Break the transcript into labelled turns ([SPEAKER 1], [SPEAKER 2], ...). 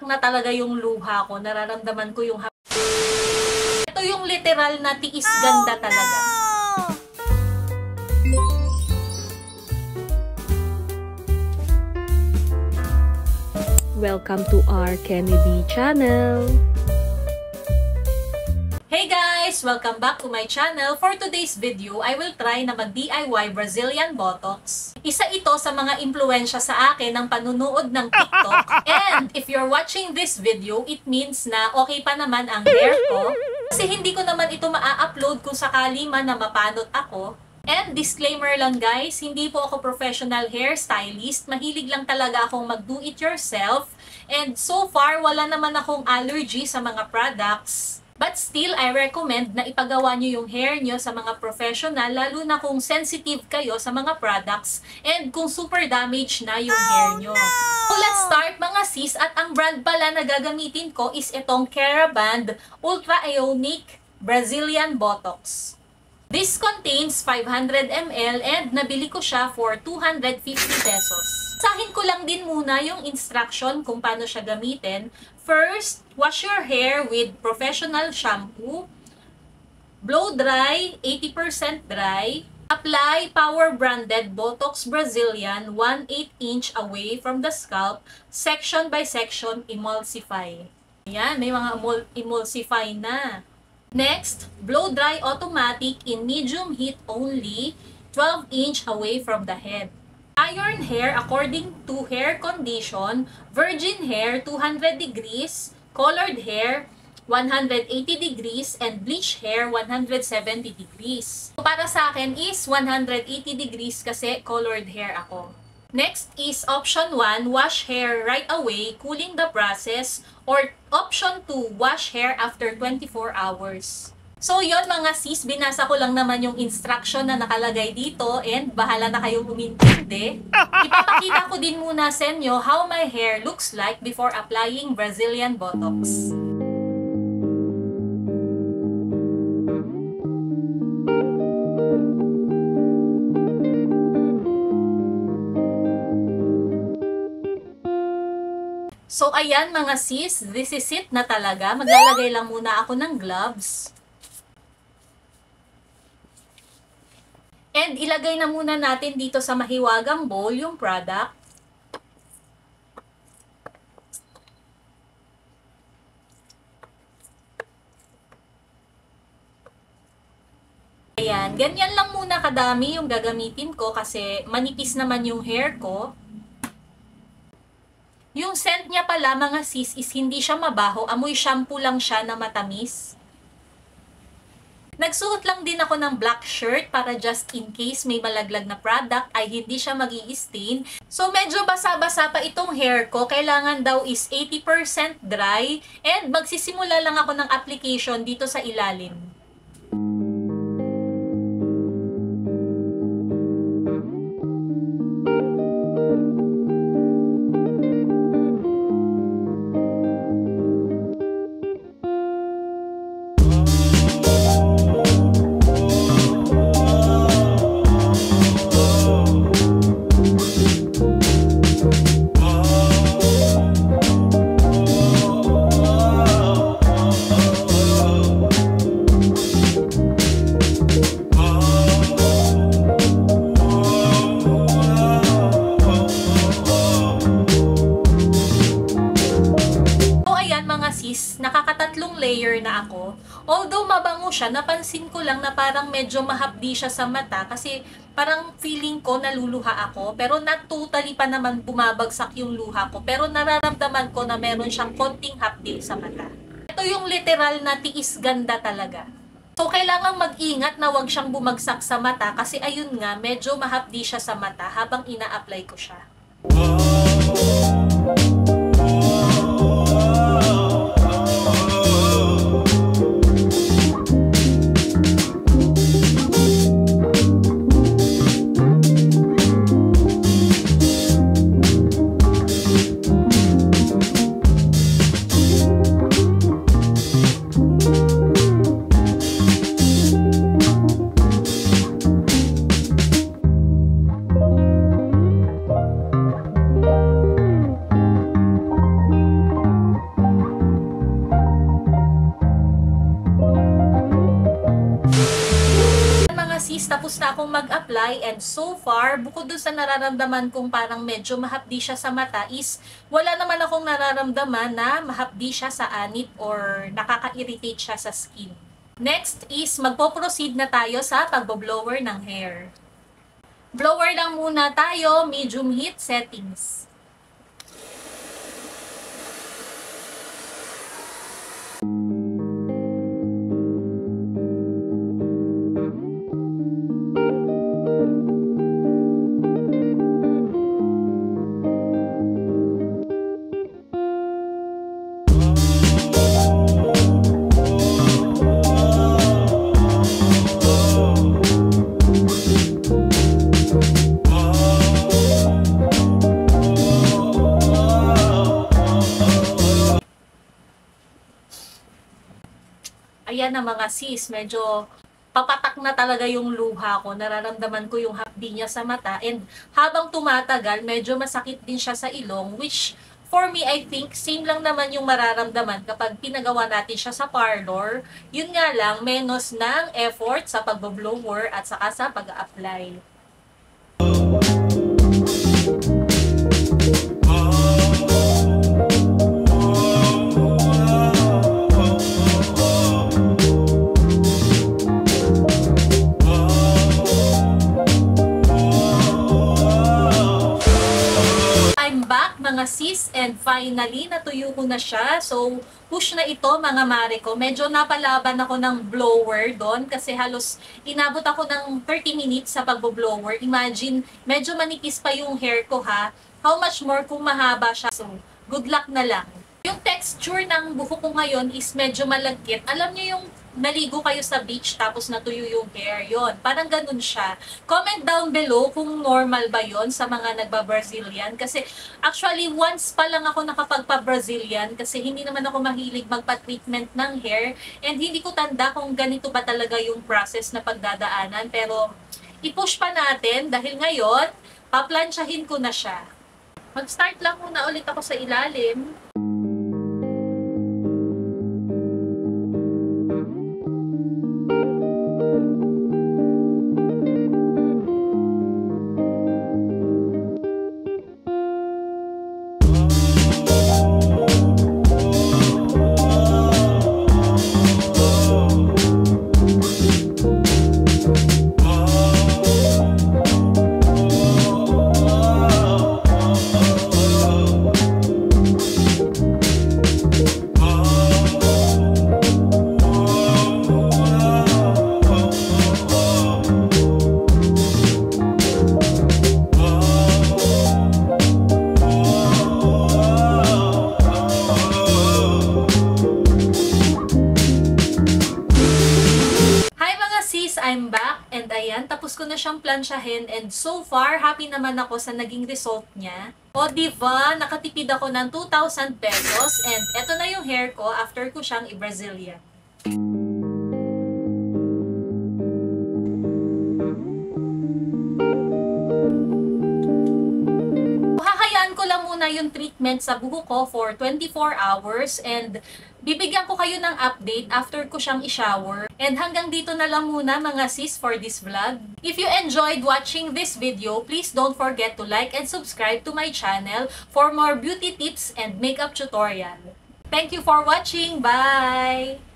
[SPEAKER 1] na talaga yung luha ko. Nararamdaman ko yung ito yung literal na tiis ganda talaga.
[SPEAKER 2] Welcome to our Kennedy channel.
[SPEAKER 1] Hey guys! Welcome back to my channel. For today's video, I will try na mag-DIY Brazilian Botox. Isa ito sa mga impluwensya sa akin ng panunood ng TikTok. And if you're watching this video, it means na okay pa naman ang hair ko. Kasi hindi ko naman ito maa-upload kung sakali man na mapanot ako. And disclaimer lang guys, hindi po ako professional hairstylist. Mahilig lang talaga akong mag-do-it-yourself. And so far, wala naman akong allergy sa mga products. But still, I recommend na ipagawa nyo yung hair nyo sa mga professional, lalo na kung sensitive kayo sa mga products and kung super damage na yung hair nyo. So let's start mga sis, at ang brand pala na gagamitin ko is itong Keraband Ultra Ionic Brazilian Botox. This contains 500 ml and nabili ko siya for 250 pesos. Sahin ko lang din muna yung instruction kung paano siya gamitin. First, wash your hair with professional shampoo. Blow dry, 80% dry. Apply Power Branded Botox Brazilian 1/8 inch away from the scalp. Section by section, emulsify. Ayan, may mga emulsify na. Next, blow dry automatic in medium heat only, 12 inch away from the head. Iron hair according to hair condition, virgin hair 200 degrees, colored hair 180 degrees, and bleach hair 170 degrees. So, para sa akin is 180 degrees kasi colored hair ako. Next is option 1, wash hair right away, cooling the process, or option 2, wash hair after 24 hours. So yon mga sis, binasa ko lang naman yung instruction na nakalagay dito and bahala na kayong umintindi. Ipapakita ko din muna sa inyo how my hair looks like before applying Brazilian Botox. So ayan mga sis, this is it na talaga. Maglalagay lang muna ako ng gloves. And ilagay na muna natin dito sa mahiwagang bowl yung product. Ayan, ganyan lang muna kadami yung gagamitin ko kasi manipis naman yung hair ko. Yung scent niya pala mga sis is hindi siya mabaho, amoy shampoo lang siya na matamis. Nagsuot lang din ako ng black shirt para just in case may malaglag na product ay hindi siya magi-stain. So medyo basa-basa pa itong hair ko. Kailangan daw is 80% dry and magsisimula lang ako ng application dito sa ilalim. Nakakatatlong layer na ako. Although mabango siya, napansin ko lang na parang medyo mahapdi siya sa mata kasi parang feeling ko naluluha ako. Pero not totally pa naman bumabagsak yung luha ko. Pero nararamdaman ko na meron siyang konting hapdi sa mata. Ito yung literal na tiis ganda talaga. So kailangan mag-ingat na wag siyang bumagsak sa mata kasi ayun nga, medyo mahapdi siya sa mata habang ina-apply ko siya. akong mag-apply and so far, bukod dun sa nararamdaman kong parang medyo mahapdi siya sa mata is wala naman akong nararamdaman na mahapdi siya sa anit or nakaka-irritate siya sa skin. Next is magpo-proceed na tayo sa pagbo-blower ng hair. Blower lang muna tayo, medium heat settings. Ayan na mga sis, medyo papatak na talaga yung luha ko. Nararamdaman ko yung hapdi niya sa mata. And habang tumatagal, medyo masakit din siya sa ilong. Which, for me, I think, same lang naman yung mararamdaman kapag pinagawa natin siya sa parlor. Yun nga lang, menos ng effort sa pagbo-blower at saka sa pag-apply. Mga sis, and finally natuyo ko na siya. So push na ito mga mare ko. Medyo napalaban ako ng blower doon kasi halos inabot ako ng 30 minutes sa pagbo-blower. Imagine, medyo manipis pa yung hair ko ha. How much more kung mahaba siya. So good luck na lang. Yung texture ng buhok ko ngayon is medyo malagkit. Alam niyo yung naligo kayo sa beach tapos natuyo yung hair, yon. Parang ganun siya. Comment down below kung normal ba yon sa mga nagba-Brazilian. Kasi actually once pa lang ako nakapagpa-Brazilian kasi hindi naman ako mahilig magpa-treatment ng hair and hindi ko tanda kung ganito ba talaga yung process na pagdadaanan. Pero i-push pa natin dahil ngayon paplansyahin ko na siya. Mag-start lang muna ulit ako sa ilalim. I'm back and ayan, tapos ko na siyang plansyahin and so far, happy naman ako sa naging result niya. O diba, nakatipid ako ng 2,000 pesos and eto na yung hair ko after ko siyang i-Brazilian. Hahayaan ko lang muna yung treatment sa buhok ko for 24 hours and bibigyan ko kayo ng update after ko siyang i-shower. And hanggang dito na lang muna mga sis for this vlog. If you enjoyed watching this video, please don't forget to like and subscribe to my channel for more beauty tips and makeup tutorial. Thank you for watching. Bye!